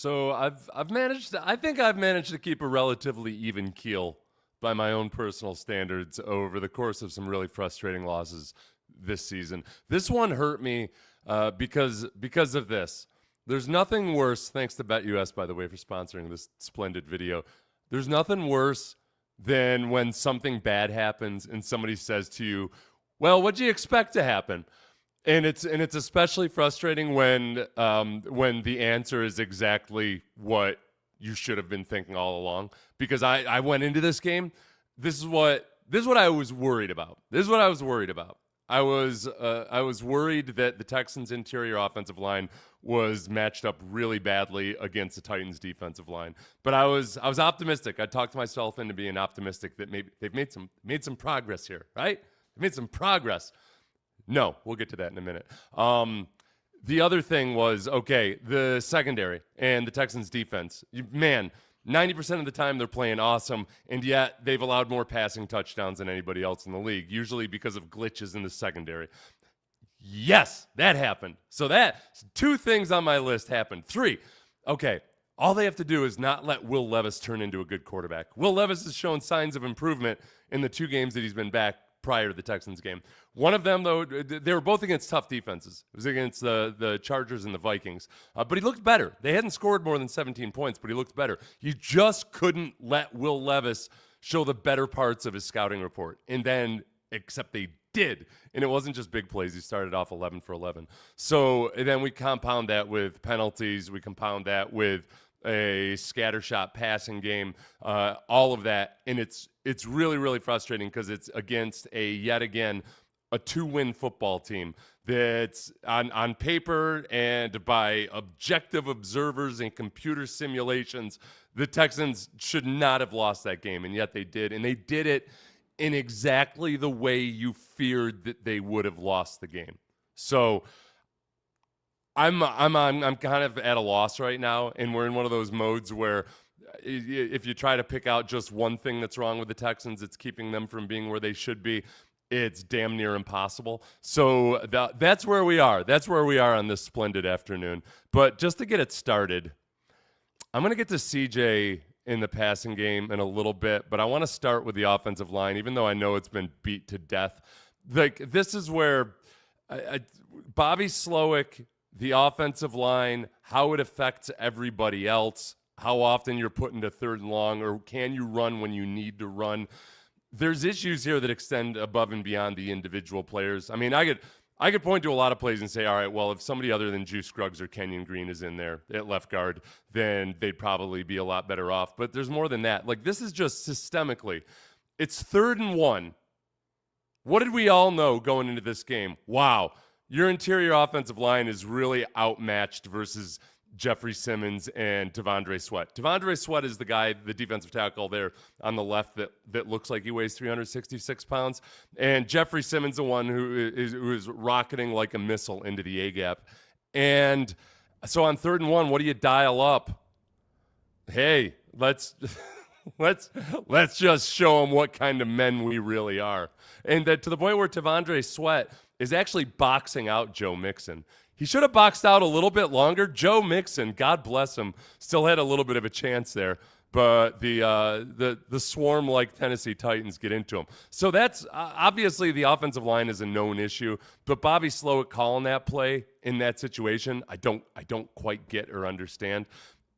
So I think I've managed to keep a relatively even keel by my own personal standards over the course of some really frustrating losses this season. This one hurt me because of this. There's nothing worse, thanks to BetUS, by the way, for sponsoring this splendid video. There's nothing worse than when something bad happens and somebody says to you, well, what'd you expect to happen? And it's especially frustrating when the answer is exactly what you should have been thinking all along. Because I went into this game. This is what I was worried about. I was worried that the Texans' interior offensive line was matched up really badly against the Titans' defensive line. But I was optimistic. I talked myself into being optimistic that maybe they've made some progress here, right? They made some progress. No, we'll get to that in a minute. The other thing was, okay, the secondary and the Texans' defense. 90% of the time they're playing awesome, and yet they've allowed more passing touchdowns than anybody else in the league, usually because of glitches in the secondary. Yes, that happened. So two things on my list happened. 3, okay, all they have to do is not let Will Levis turn into a good quarterback. Will Levis has shown signs of improvement in the 2 games that he's been back prior to the Texans game. One of them, though, they were both against tough defenses. It was against the Chargers and the Vikings. But he looked better. They hadn't scored more than 17 points, but he looked better. You just couldn't let Will Levis show the better parts of his scouting report. And then, except they did. And it wasn't just big plays. He started off 11 for 11. So and then we compound that with penalties. We compound that with a scattershot passing game, all of that. And it's really, really frustrating because it's against yet again, a 2-win football team that's on paper and by objective observers and computer simulations, the Texans should not have lost that game, and yet they did. And they did it in exactly the way you feared that they would have lost the game. So I'm kind of at a loss right now, and we're in one of those modes where if you try to pick out just one thing that's wrong with the Texans, it's keeping them from being where they should be. It's damn near impossible. So that's where we are. That's where we are on this splendid afternoon. But just to get it started, I'm going to get to CJ in the passing game in a little bit, but I want to start with the offensive line, even though I know it's been beat to death. This is where Bobby Slowick, the offensive line, how it affects everybody else, how often you're put into 3rd and long, or can you run when you need to run. There's issues here that extend above and beyond the individual players. I mean, I could point to a lot of plays and say, all right, well, if somebody other than Juice Scruggs or Kenyon Green is in there at left guard, then they'd probably be a lot better off. But there's more than that. Like, this is just systemically. It's 3rd and 1. What did we all know going into this game? Wow, your interior offensive line is really outmatched versus Jeffrey Simmons and T'Vondre Sweat. T'Vondre Sweat is the guy, the defensive tackle there on the left that looks like he weighs 366 pounds. And Jeffrey Simmons, the one who is rocketing like a missile into the A-gap. And so on 3rd and 1, what do you dial up? Hey, let's just show them what kind of men we really are. And that to the point where T'Vondre Sweat is actually boxing out Joe Mixon. He should have boxed out a little bit longer. Joe Mixon, God bless him, still had a little bit of a chance there. But the swarm-like Tennessee Titans get into him. So that's obviously the offensive line is a known issue. But Bobby Slowick calling that play in that situation, I don't quite get or understand.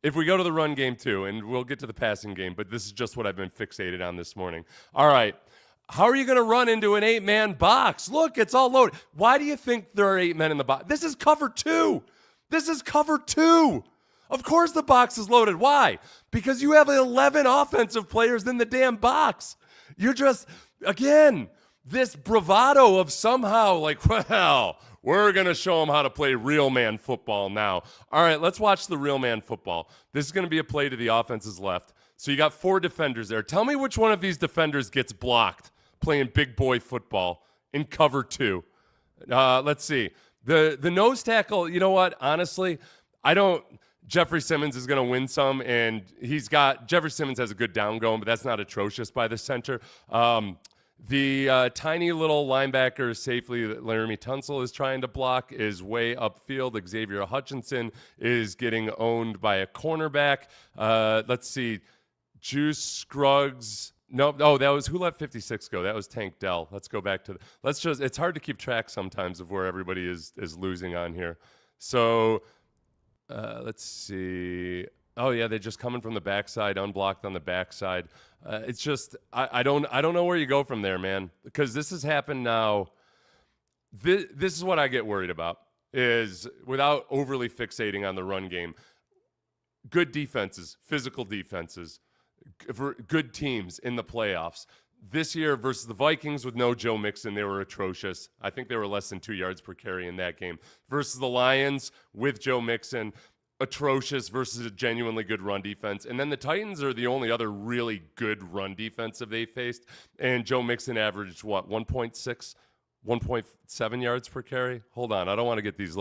If we go to the run game too, and we'll get to the passing game, but this is just what I've been fixated on this morning. All right. How are you going to run into an 8-man box? Look, it's all loaded. Why do you think there are 8 men in the box? This is cover 2. Of course the box is loaded. Why? Because you have 11 offensive players in the damn box. You're just, again, this bravado of somehow like, well, we're going to show them how to play real man football now. All right, let's watch the real man football. This is going to be a play to the offense's left. So you got 4 defenders there. Tell me which one of these defenders gets blocked playing big boy football in cover 2. Let's see. The nose tackle, you know what? Honestly, Jeffrey Simmons is going to win some, and Jeffrey Simmons has a good down going, but that's not atrocious by the center. The tiny little linebacker safely that Laramie Tunsil is trying to block is way upfield. Xavier Hutchinson is getting owned by a cornerback. Let's see. Juice Scruggs. No, oh, that was who let 56 go? That was Tank Dell. Let's go back to it's hard to keep track sometimes of where everybody is losing on here. So let's see. Oh yeah, they're just coming from the backside, unblocked on the backside. It's just I don't know where you go from there, man, because this has happened now. This is what I get worried about is without overly fixating on the run game. Good defenses, physical defenses, for good teams in the playoffs. This year versus the Vikings with no Joe Mixon, they were atrocious. I think they were less than 2 yards per carry in that game. Versus the Lions with Joe Mixon, atrocious versus a genuinely good run defense. And then the Titans are the only other really good run defensive they faced. And Joe Mixon averaged, 1.6, 1.7 yards per carry? Hold on. I don't want to get these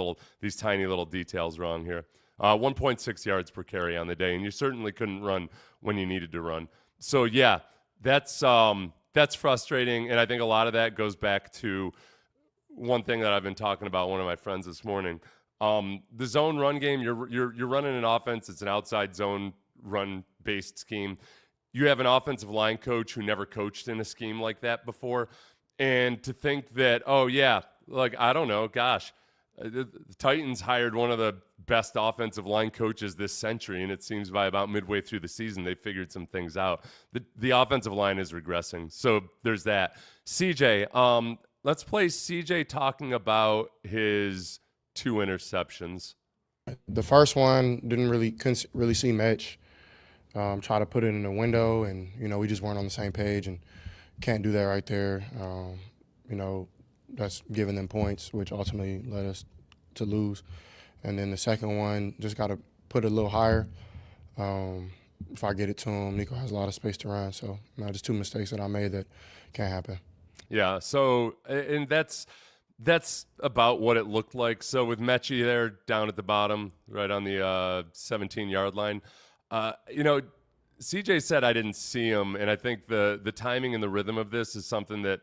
tiny little details wrong here. 1.6 yards per carry on the day. And you certainly couldn't run when you needed to run. So, yeah, that's frustrating. And I think a lot of that goes back to one thing that I've been talking about with one of my friends this morning. The zone run game, you're running an offense. It's an outside zone run based scheme. You have an offensive line coach who never coached in a scheme like that before. And to think that, oh yeah, like, I don't know, gosh, the Titans hired one of the best offensive line coaches this century. And it seems by about midway through the season, they figured some things out. The offensive line is regressing. So there's that. CJ, let's play CJ talking about his 2 interceptions. The first one couldn't really see Mitch. Try to put it in the window, and we just weren't on the same page, and can't do that right there. That's giving them points, which ultimately led us to lose. And then the second one, just got to put it a little higher. If I get it to him, Nico has a lot of space to run. So just 2 mistakes that I made that can't happen. Yeah. So, and that's about what it looked like. So with Mechie there down at the bottom, right on the 17-yard line, CJ said I didn't see him, and I think the timing and the rhythm of this is something that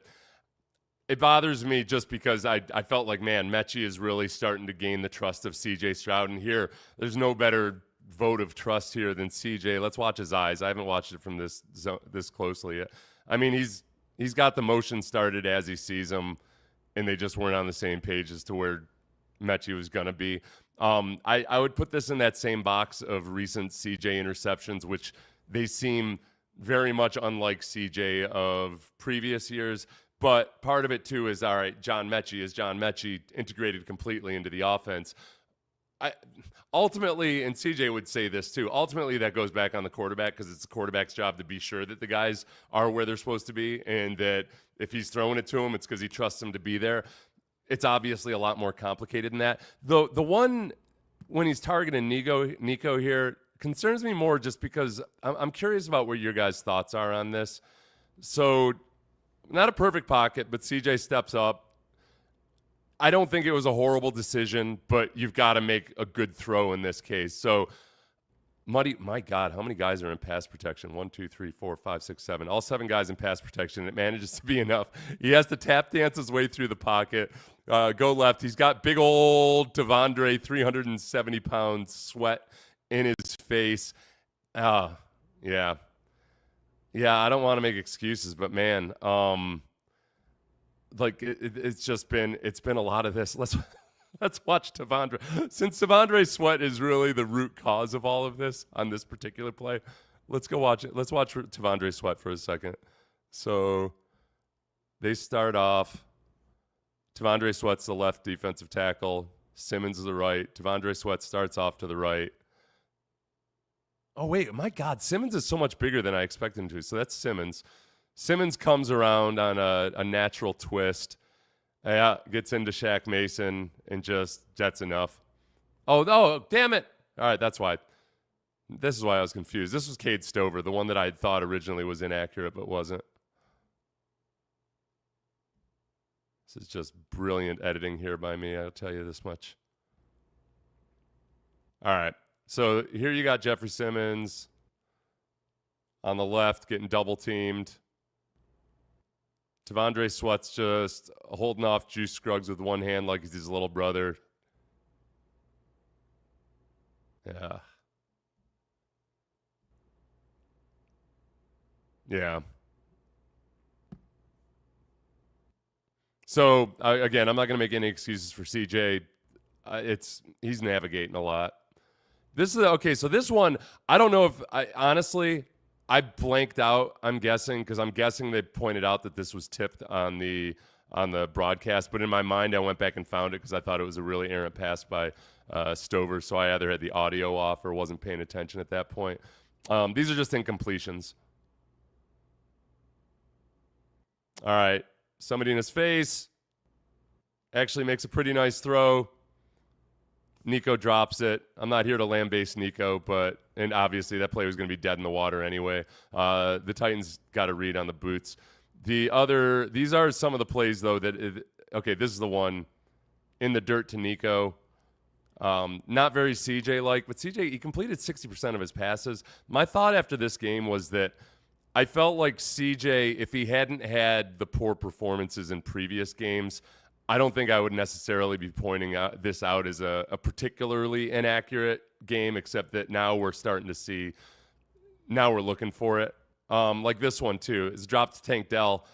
it bothers me just because I felt like, man, Mechie is really starting to gain the trust of CJ Stroud, and here there's no better vote of trust here than CJ. Let's watch his eyes. I haven't watched it from this closely yet. I mean, he's got the motion started as he sees him, and they just weren't on the same page as to where Mechie was going to be. I would put this in that same box of recent CJ interceptions, which they seem very much unlike CJ of previous years. But part of it, too, is, all right, John Mechie integrated completely into the offense? Ultimately, and CJ would say this, too, ultimately that goes back on the quarterback because it's the quarterback's job to be sure that the guys are where they're supposed to be and that if he's throwing it to him, it's because he trusts them to be there. It's obviously a lot more complicated than that. The one when he's targeting Nico here concerns me more just because I'm curious about what your guys' thoughts are on this. So, not a perfect pocket, but CJ steps up. I don't think it was a horrible decision, but you've got to make a good throw in this case. So, my God, how many guys are in pass protection? 1, 2, 3, 4, 5, 6, 7. All 7 guys in pass protection. It manages to be enough. He has to tap dance his way through the pocket. Go left. He's got big old Devondre, 370-pound sweat in his face. Yeah. Yeah, I don't want to make excuses, but man, it's been a lot of this. Let's watch Devondre. Since Devondre Sweat is really the root cause of all of this on this particular play, let's go watch it. Let's watch Devondre Sweat for a second. So they start off. Devondre Sweat's the left defensive tackle. Simmons is the right. Devondre Sweat starts off to the right. Oh, wait, my God, Simmons is so much bigger than I expected him to. So that's Simmons. Simmons comes around on a natural twist. Yeah, gets into Shaq Mason and that's enough. Oh, damn it. All right, that's why. This is why I was confused. This was Cade Stover, the one that I thought originally was inaccurate but wasn't. This is just brilliant editing here by me, I'll tell you this much. All right. So here you got Jeffrey Simmons on the left getting double teamed. T'Vondre Sweat's just holding off Juice Scruggs with one hand like he's his little brother. Yeah. Yeah. So, again, I'm not going to make any excuses for CJ. He's navigating a lot. This is okay. So this one, I don't know if I blanked out. I'm guessing because I'm guessing they pointed out that this was tipped on the broadcast. But in my mind, I went back and found it because I thought it was a really errant pass by Stover. So I either had the audio off or wasn't paying attention at that point. These are just incompletions. All right, somebody in his face actually makes a pretty nice throw. Nico drops it. I'm not here to lambaste Nico, and obviously that play was going to be dead in the water anyway. The Titans got a read on the boots. These are some of the plays, though, this is the one in the dirt to Nico. Not very CJ-like, but CJ, he completed 60% of his passes. My thought after this game was that I felt like CJ, if he hadn't had the poor performances in previous games, I don't think I would necessarily be pointing this out as a particularly inaccurate game, except that now we're starting to see, now we're looking for it. Like this one, too. It's dropped to Tank Dell.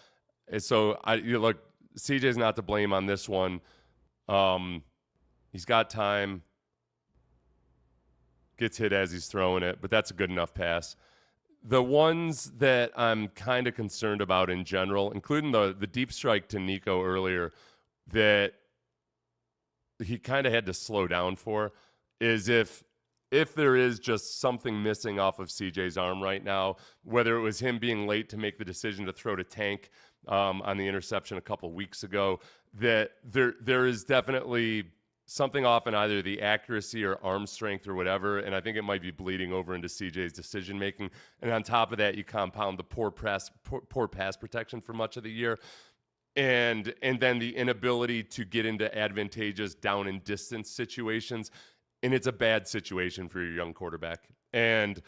And so, look, CJ's not to blame on this one. He's got time. Gets hit as he's throwing it, but that's a good enough pass. The ones that I'm kind of concerned about in general, including the deep strike to Nico earlier, that he kind of had to slow down for, is if there is just something missing off of CJ's arm right now, whether it was him being late to make the decision to throw to Tank on the interception a couple weeks ago, that there is definitely something off in either the accuracy or arm strength or whatever, and I think it might be bleeding over into CJ's decision making. And on top of that, you compound the poor pass protection for much of the year. And then the inability to get into advantageous down and distance situations. And it's a bad situation for your young quarterback. And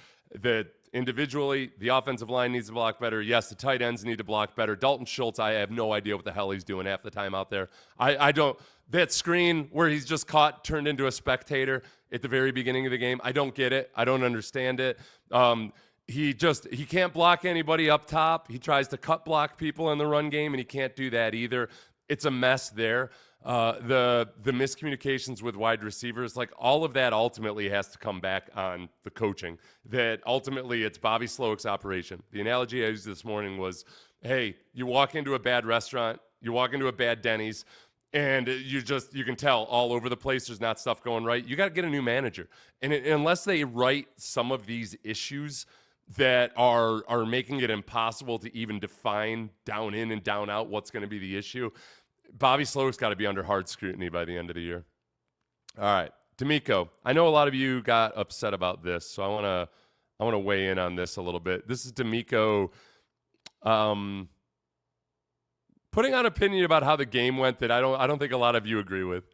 individually, the offensive line needs to block better. Yes, the tight ends need to block better. Dalton Schultz, I have no idea what the hell he's doing half the time out there. I don't. That screen where he's just turned into a spectator at the very beginning of the game, I don't get it. I don't understand it. He can't block anybody up top. He tries to cut block people in the run game, and he can't do that either. It's a mess there. The miscommunications with wide receivers, like all of that ultimately has to come back on the coaching. That ultimately it's Bobby Slowick's operation. The analogy I used this morning was, hey, you walk into a bad restaurant, you walk into a bad Denny's, and you can tell all over the place there's not stuff going right. You got to get a new manager. And unless they right some of these issues that are making it impossible to even define down in and down out what's going to be the issue, Bobby Slowick's got to be under hard scrutiny by the end of the year. All right, D'Amico, I know a lot of you got upset about this, so I want to weigh in on this a little bit. This is D'Amico putting out opinion about how the game went that I don't think a lot of you agree with.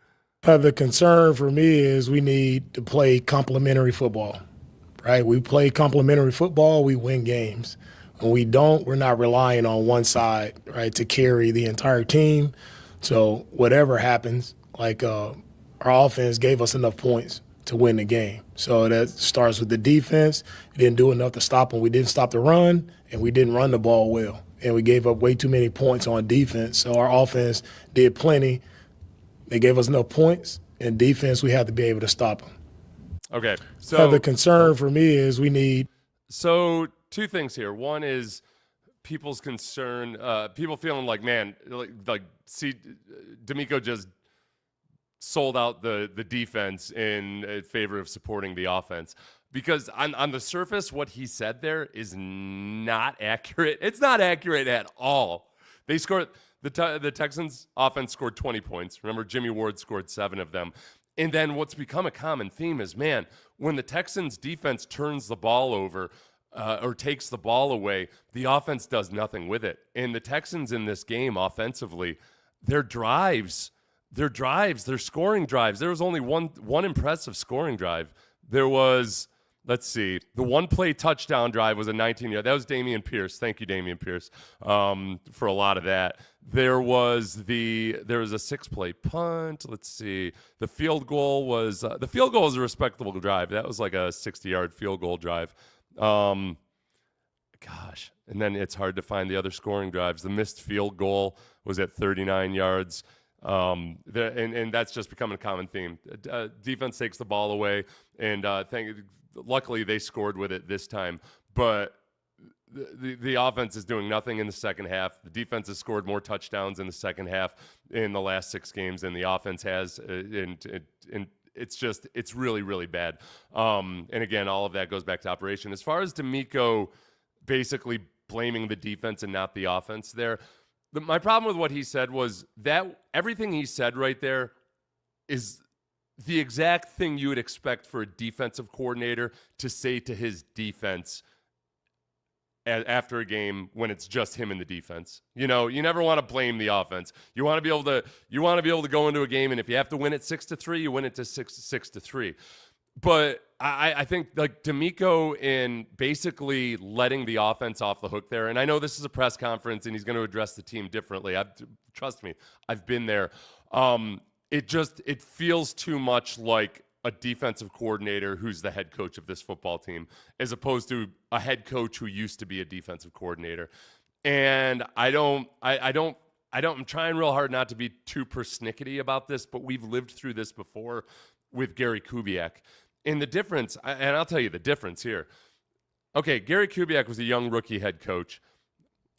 The concern for me is we need to play complementary football, right? We play complementary football, we win games. When we don't, we're not relying on one side, right, to carry the entire team. So whatever happens, our offense gave us enough points to win the game. So that starts with the defense. We didn't do enough to stop them. We didn't stop the run, and we didn't run the ball well. And we gave up way too many points on defense. So our offense did plenty. They gave us enough points. And defense, we have to be able to stop them. Okay. So the concern for me is we need. So two things here. One is people's concern, people feeling like, man, see, D'Amico just sold out the defense in favor of supporting the offense. Because on the surface, what he said there is not accurate. It's not accurate at all. They scored the Texans offense scored 20 points. Remember, Jimmy Ward scored 7 of them. And then what's become a common theme is, man, when the Texans defense turns the ball over or takes the ball away, the offense does nothing with it. And the Texans in this game offensively, their scoring drives, there was only one impressive scoring drive. There was let's see. The one-play touchdown drive was a 19-yard. That was Damian Pierce. Thank you, Damian Pierce, for a lot of that. There was a 6-play punt. Let's see. The field goal was a respectable drive. That was like a 60-yard field goal drive. Gosh, and then it's hard to find the other scoring drives. The missed field goal was at 39 yards. And that's just becoming a common theme. Defense takes the ball away, and luckily they scored with it this time. But the offense is doing nothing in the second half. The defense has scored more touchdowns in the second half in the last 6 games than the offense has, and it's really, really bad. And again, all of that goes back to operation. As far as D'Amico basically blaming the defense and not the offense there, my problem with what he said was that everything he said right there is the exact thing you would expect for a defensive coordinator to say to his defense after a game when it's just him and the defense. You know, you never want to blame the offense. You want to be able to go into a game, and if you have to win it 6-3, you win it to 6-3. But I think like D'Amico in basically letting the offense off the hook there, and I know this is a press conference and he's going to address the team differently. Trust me, I've been there. It feels too much like a defensive coordinator who's the head coach of this football team, as opposed to a head coach who used to be a defensive coordinator. And I'm trying real hard not to be too persnickety about this, but we've lived through this before with Gary Kubiak. And the difference, and I'll tell you the difference here. Okay, Gary Kubiak was a young rookie head coach,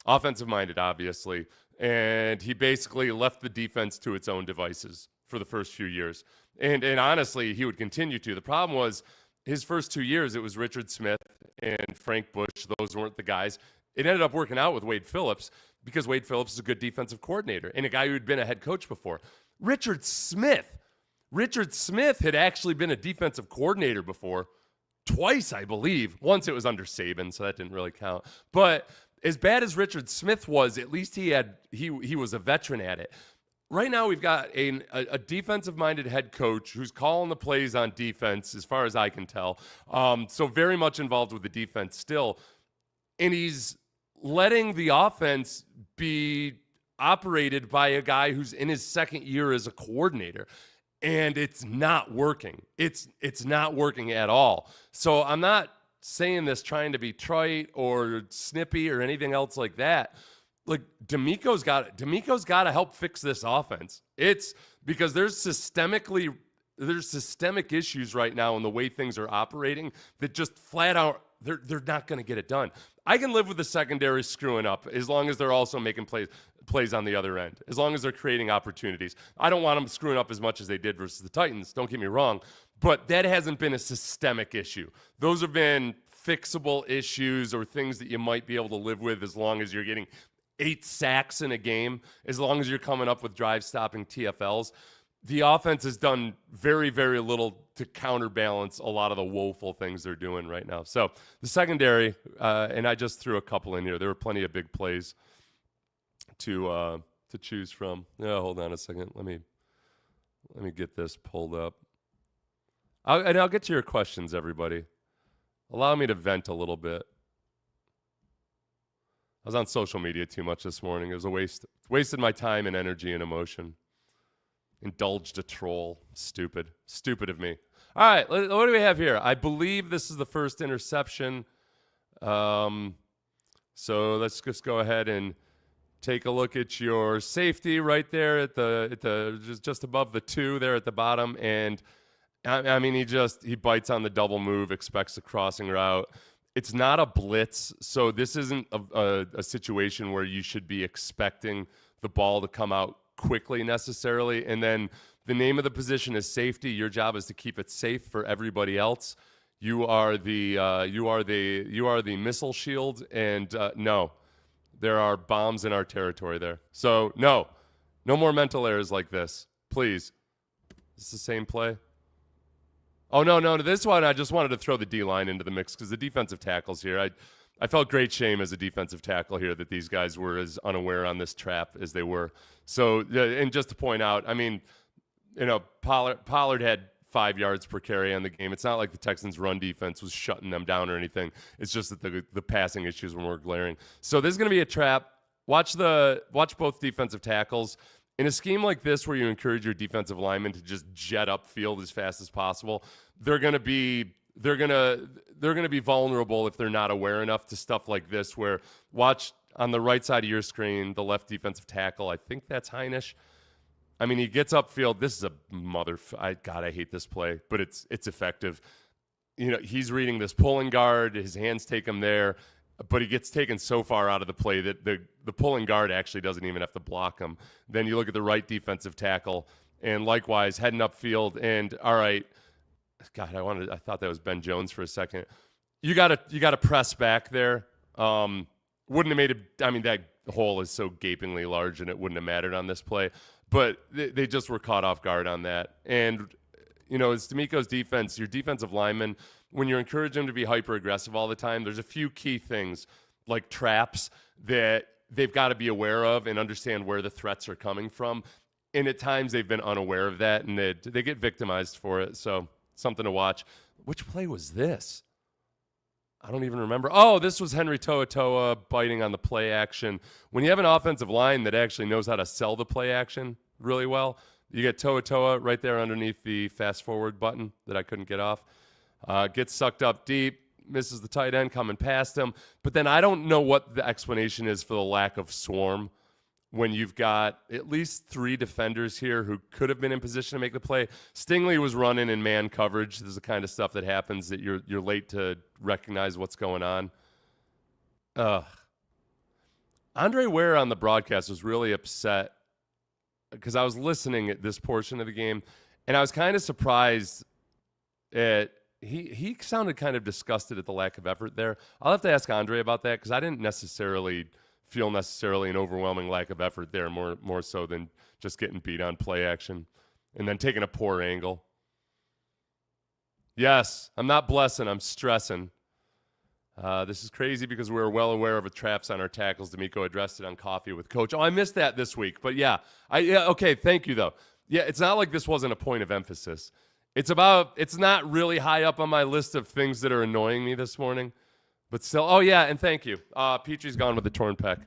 offensive-minded, obviously, and he basically left the defense to its own devices for the first few years. And honestly, he would continue to. The problem was his first 2 years, it was Richard Smith and Frank Bush. Those weren't the guys. It ended up working out with Wade Phillips because Wade Phillips is a good defensive coordinator and a guy who had been a head coach before. Richard Smith had actually been a defensive coordinator before, twice, I believe. Once it was under Saban, so that didn't really count. But as bad as Richard Smith was, at least he was a veteran at it. Right now, we've got a defensive-minded head coach who's calling the plays on defense, as far as I can tell. So very much involved with the defense still. And he's letting the offense be operated by a guy who's in his second year as a coordinator. And it's not working. It's not working at all. So I'm not saying this trying to be trite or snippy or anything else like that. Like D'Amico's got to help fix this offense. It's because there's systemic issues right now in the way things are operating that just flat out they're not going to get it done. I can live with the secondary screwing up as long as they're also making plays on the other end, as long as they're creating opportunities. I don't want them screwing up as much as they did versus the Titans, don't get me wrong, but that hasn't been a systemic issue. Those have been fixable issues or things that you might be able to live with as long as you're getting 8 sacks in a game, as long as you're coming up with drive-stopping TFLs. The offense has done very, very little to counterbalance a lot of the woeful things they're doing right now. So the secondary, and I just threw a couple in here. There were plenty of big plays to choose from. Yeah, hold on a second. Let me get this pulled up. I'll get to your questions, everybody. Allow me to vent a little bit. I was on social media too much this morning. It was a waste. Wasted my time and energy and emotion. Indulged a troll. Stupid of me. All right, what do we have here? I believe this is the first interception. So let's just go ahead and take a look at your safety right there at the just above the 2 there at the bottom. And I mean, he bites on the double move, expects a crossing route. It's not a blitz, so this isn't a situation where you should be expecting the ball to come out quickly necessarily. And then the name of the position is safety. Your job is to keep it safe for everybody else. You are the missile shield, and no, there are bombs in our territory there. So no more mental errors like this, please. It's the same play. Oh, no, this one I just wanted to throw the D-line into the mix because the defensive tackles here, I felt great shame as a defensive tackle here that these guys were as unaware on this trap as they were. So, and just to point out, I mean, you know, Pollard had 5 yards per carry on the game. It's not like the Texans' run defense was shutting them down or anything. It's just that the passing issues were more glaring. So this is going to be a trap. Watch both defensive tackles. In a scheme like this where you encourage your defensive linemen to just jet upfield as fast as possible, they're going to be vulnerable if they're not aware enough to stuff like this, where watch on the right side of your screen, the left defensive tackle, I think that's Heinisch. I mean, he gets upfield. This is a God, I hate this play, but it's effective. You know, he's reading this pulling guard. His hands take him there, but he gets taken so far out of the play that the pulling guard actually doesn't even have to block him. Then you look at the right defensive tackle, and likewise heading upfield. And all right, God, I thought that was Ben Jones for a second. You gotta press back there. Wouldn't have made it. I mean, that hole is so gapingly large, and it wouldn't have mattered on this play. But they just were caught off guard on that. And, you know, it's D'Amico's defense, your defensive linemen, when you're encouraging them to be hyper-aggressive all the time, there's a few key things like traps that they've got to be aware of and understand where the threats are coming from. And at times they've been unaware of that, and they get victimized for it. So something to watch. Which play was this? I don't even remember. Oh, this was Henry To'oTo'o biting on the play action. When you have an offensive line that actually knows how to sell the play action really well, you get To'oTo'o right there underneath the fast forward button that I couldn't get off. Gets sucked up deep, misses the tight end coming past him. But then I don't know what the explanation is for the lack of swarm when you've got at least 3 defenders here who could have been in position to make the play. Stingley was running in man coverage. This is the kind of stuff that happens that you're late to recognize what's going on. Andre Ware on the broadcast was really upset because I was listening at this portion of the game, and I was kind of surprised at he sounded kind of disgusted at the lack of effort there. I'll have to ask Andre about that because I didn't feel an overwhelming lack of effort there, more so than just getting beat on play action and then taking a poor angle. Yes, I'm not blessing, I'm stressing. This is crazy because we're well aware of the traps on our tackles. D'Amico addressed it on Coffee with Coach. Oh, I missed that this week, but yeah, okay, thank you though. Yeah, it's not like this wasn't a point of emphasis. It's not really high up on my list of things that are annoying me this morning. But still, oh yeah, and thank you. Petrie's gone with the torn pec.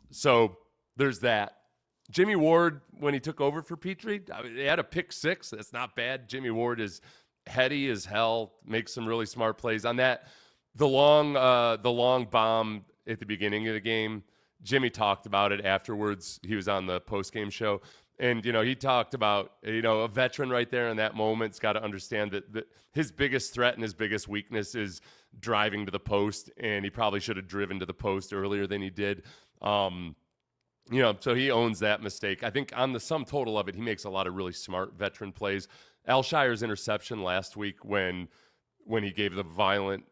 So there's that. Jimmy Ward, when he took over for Petrie, he had a pick 6. That's not bad. Jimmy Ward is heady as hell, makes some really smart plays. On that, the long bomb at the beginning of the game, Jimmy talked about it afterwards. He was on the post-game show. And, you know, he talked about, you know, a veteran right there in that moment's got to understand that his biggest threat and his biggest weakness is driving to the post, and he probably should have driven to the post earlier than he did. You know, so he owns that mistake. I think on the sum total of it, he makes a lot of really smart veteran plays. Alshire's interception last week when he gave the violent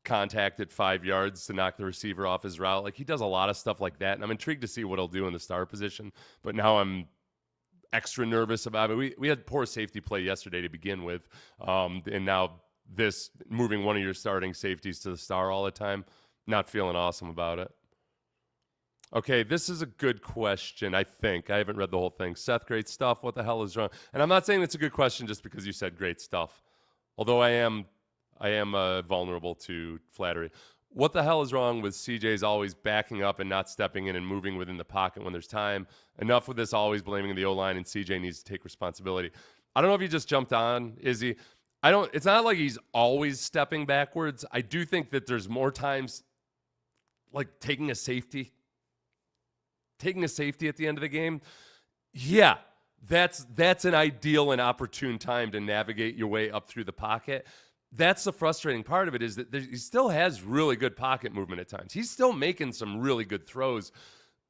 contact at 5 yards to knock the receiver off his route, like he does a lot of stuff like that, and I'm intrigued to see what he'll do in the star position. But now I'm extra nervous about it. We had poor safety play yesterday to begin with, and now this moving one of your starting safeties to the star all the time, not feeling awesome about it. Okay, this is a good question, I think. I haven't read the whole thing. Seth, great stuff. What the hell is wrong? And I'm not saying it's a good question just because you said great stuff, although I am vulnerable to flattery. What the hell is wrong with CJ's always backing up and not stepping in and moving within the pocket when there's time? Enough with this always blaming the O-line, and CJ needs to take responsibility. I don't know if he just jumped on, Izzy. It's not like he's always stepping backwards. I do think that there's more times like taking a safety at the end of the game. Yeah, that's an ideal and opportune time to navigate your way up through the pocket. That's the frustrating part of it, is that he still has really good pocket movement at times. He's still making some really good throws.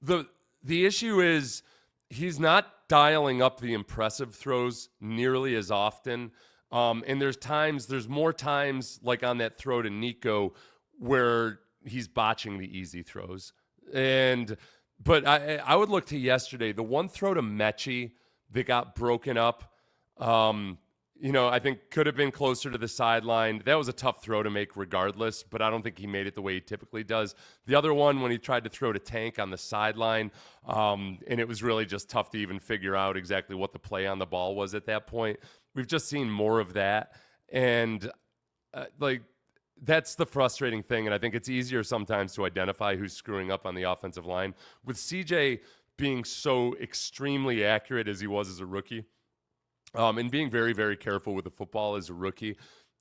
The issue is he's not dialing up the impressive throws nearly as often. And there's more times like on that throw to Nico where he's botching the easy throws. But I would look to yesterday, the one throw to Mechie that got broken up, I think could have been closer to the sideline. That was a tough throw to make regardless, but I don't think he made it the way he typically does. The other one, when he tried to throw to Tank on the sideline, and it was really just tough to even figure out exactly what the play on the ball was at that point. We've just seen more of that. And like, that's the frustrating thing. And I think it's easier sometimes to identify who's screwing up on the offensive line. With CJ being so extremely accurate as he was as a rookie, and being very, very careful with the football as a rookie,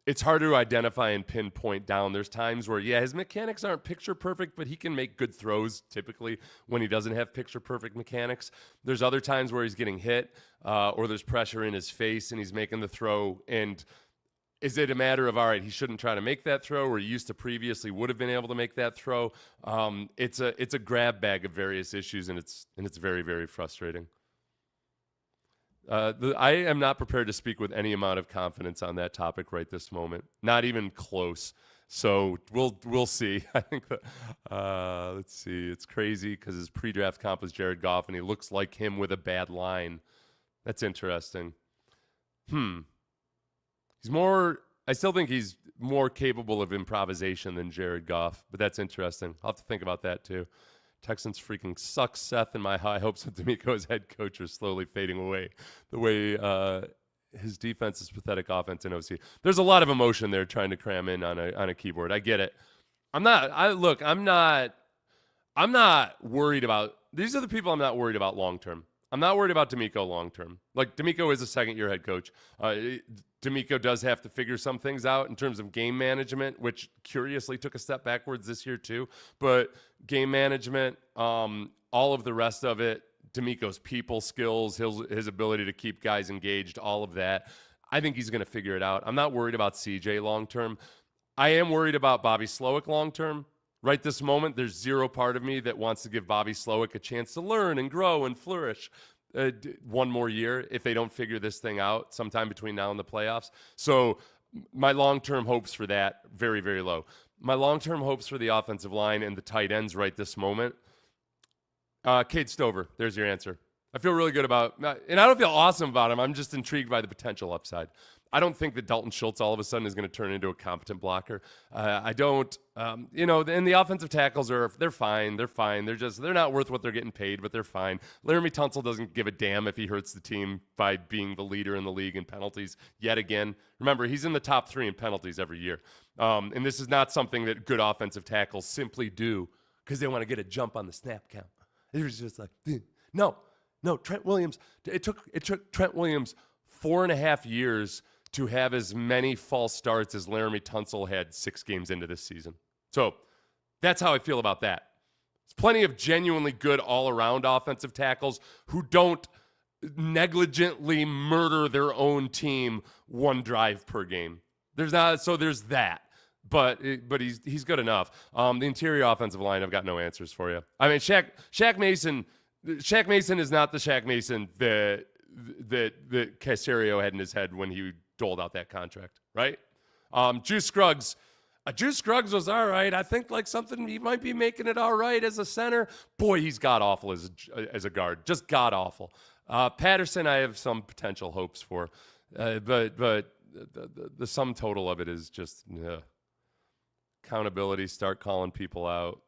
it's hard to identify and pinpoint down. There's times where, yeah, his mechanics aren't picture perfect, but he can make good throws typically when he doesn't have picture perfect mechanics. There's other times where he's getting hit or there's pressure in his face and he's making the throw. And is it a matter of, all right, he shouldn't try to make that throw, or he used to previously would have been able to make that throw? It's a grab bag of various issues, and it's very, very frustrating. I am not prepared to speak with any amount of confidence on that topic right this moment. Not even close. So we'll see. I think that, let's see. It's crazy because his pre-draft comp was Jared Goff, and he looks like him with a bad line. That's interesting. I still think he's more capable of improvisation than Jared Goff, but that's interesting. I'll have to think about that too. Texans freaking suck, Seth, and my high hopes of D'Amico as head coach are slowly fading away. The way his defense is pathetic, offense and OC. There's a lot of emotion there trying to cram in on a keyboard. I get it. I'm not worried about. These are the people I'm not worried about long term. I'm not worried about D'Amico long term. Like, D'Amico is a second-year head coach. D'Amico does have to figure some things out in terms of game management, which curiously took a step backwards this year too. But game management, all of the rest of it, D'Amico's people skills, his ability to keep guys engaged, all of that, I think he's going to figure it out. I'm not worried about CJ long term. I am worried about Bobby Slowick long term. Right this moment, there's zero part of me that wants to give Bobby Slowick a chance to learn and grow and flourish one more year if they don't figure this thing out sometime between now and the playoffs. So my long-term hopes for that, very, very low. My long-term hopes for the offensive line and the tight ends right this moment, Cade Stover, there's your answer. I feel really good about, and I don't feel awesome about him. I'm just intrigued by the potential upside. I don't think that Dalton Schultz all of a sudden is going to turn into a competent blocker. I don't, and the offensive tackles they're fine. They're not worth what they're getting paid, but they're fine. Laramie Tunsil doesn't give a damn if he hurts the team by being the leader in the league in penalties yet again. Remember, he's in the top 3 in penalties every year. And this is not something that good offensive tackles simply do because they want to get a jump on the snap count. It was just like, no, Trent Williams, it took Trent Williams 4.5 years to have as many false starts as Laramie Tunsil had 6 games into this season. So that's how I feel about that. There's plenty of genuinely good all-around offensive tackles who don't negligently murder their own team one drive per game. There's that. But he's good enough. The interior offensive line, I've got no answers for you. I mean, Shaq Mason is not the Shaq Mason that Caserio had in his head when he doled out that contract, right? Juice Scruggs was all right. I think like something he might be making it all right as a center. Boy, he's god awful as a guard, just god awful. Patterson, I have some potential hopes for, but the sum total of it is just accountability. Start calling people out.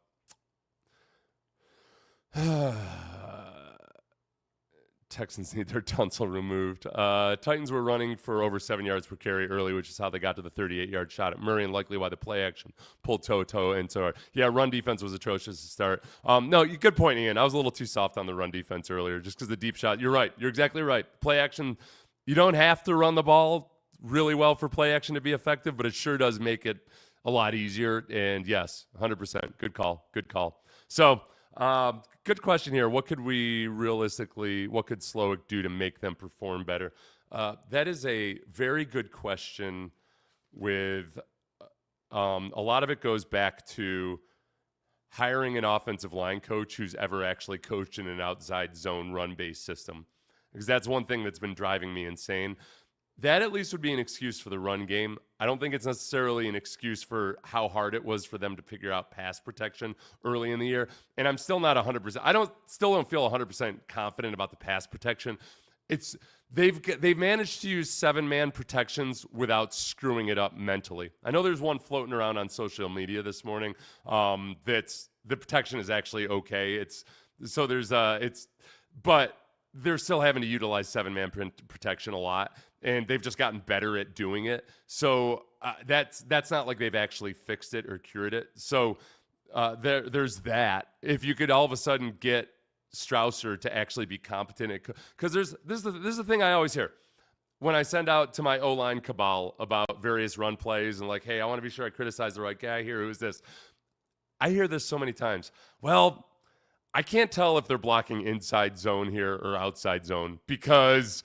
Texans need their Tunsil removed. Titans were running for over 7 yards per carry early, which is how they got to the 38-yard shot at Murray, and likely why the play action pulled toe and so on. Yeah, run defense was atrocious to start. No, good point, Ian. I was a little too soft on the run defense earlier just because the deep shot. You're right. You're exactly right. Play action, you don't have to run the ball really well for play action to be effective, but it sure does make it a lot easier. And yes, 100%. Good call. So, good question here. What could Slowick do to make them perform better? That is a very good question with a lot of it goes back to hiring an offensive line coach who's ever actually coached in an outside zone run-based system. Because that's one thing that's been driving me insane. That at least would be an excuse for the run game. I don't think it's necessarily an excuse for how hard it was for them to figure out pass protection early in the year. And I'm still not 100%. I still don't feel 100% confident about the pass protection. They've managed to use 7-man protections without screwing it up mentally. I know there's one floating around on social media this morning that's the protection is actually okay. But they're still having to utilize 7-man protection a lot, and they've just gotten better at doing it. So that's not like they've actually fixed it or cured it. So there's that. If you could all of a sudden get Strausser to actually be competent, because this is the thing I always hear when I send out to my O-line cabal about various run plays and like, hey, I want to be sure I criticize the right guy here. Who's this? I hear this so many times. Well, I can't tell if they're blocking inside zone here or outside zone because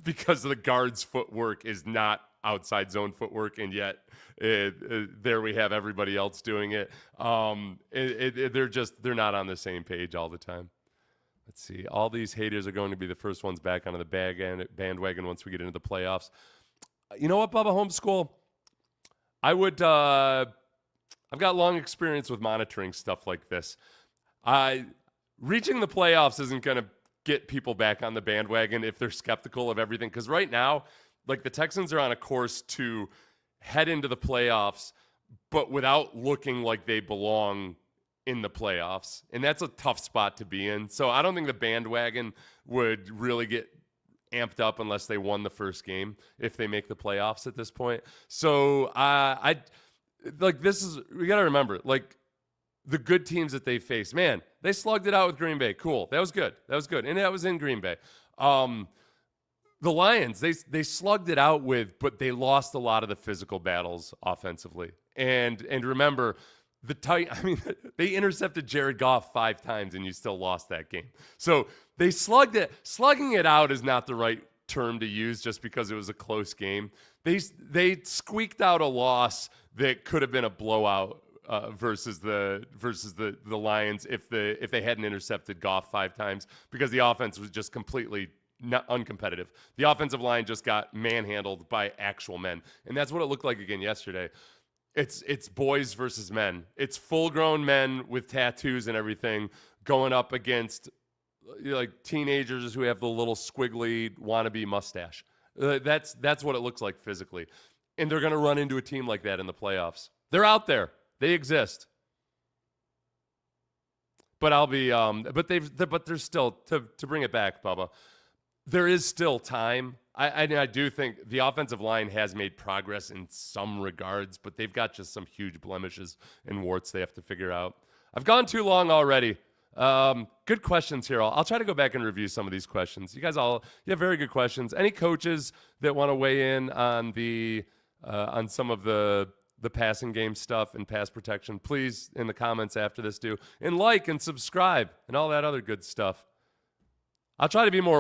the guard's footwork is not outside zone footwork, and yet there we have everybody else doing it. They're not on the same page all the time. Let's see. All these haters are going to be the first ones back onto the bandwagon once we get into the playoffs. You know what, Bubba Homeschool? I've got long experience with monitoring stuff like this. Reaching the playoffs isn't going to get people back on the bandwagon if they're skeptical of everything. Because right now, like the Texans are on a course to head into the playoffs, but without looking like they belong in the playoffs. And that's a tough spot to be in. So I don't think the bandwagon would really get amped up unless they won the first game if they make the playoffs at this point. So we got to remember, like, the good teams that they faced, man, they slugged it out with Green Bay. Cool. That was good. And that was in Green Bay. The Lions, they slugged it out with, but they lost a lot of the physical battles offensively. And remember, they intercepted Jared Goff 5 times and you still lost that game. So they slugged it. Slugging it out is not the right term to use just because it was a close game. They squeaked out a loss that could have been a blowout versus the Lions if they hadn't intercepted Goff 5 times, because the offense was just completely uncompetitive. The offensive line just got manhandled by actual men, and that's what it looked like again yesterday. It's boys versus men. It's full-grown men with tattoos and everything going up against like teenagers who have the little squiggly wannabe mustache. That's what it looks like physically, and they're going to run into a team like that in the playoffs. They're out there. They exist. But but there's still, to bring it back, Bubba, there is still time. I do think the offensive line has made progress in some regards, but they've got just some huge blemishes and warts they have to figure out. I've gone too long already. Good questions here. I'll try to go back and review some of these questions. You have very good questions. Any coaches that want to weigh in on on some of the passing game stuff and pass protection, please, in the comments after this, do. And like and subscribe and all that other good stuff. I'll try to be more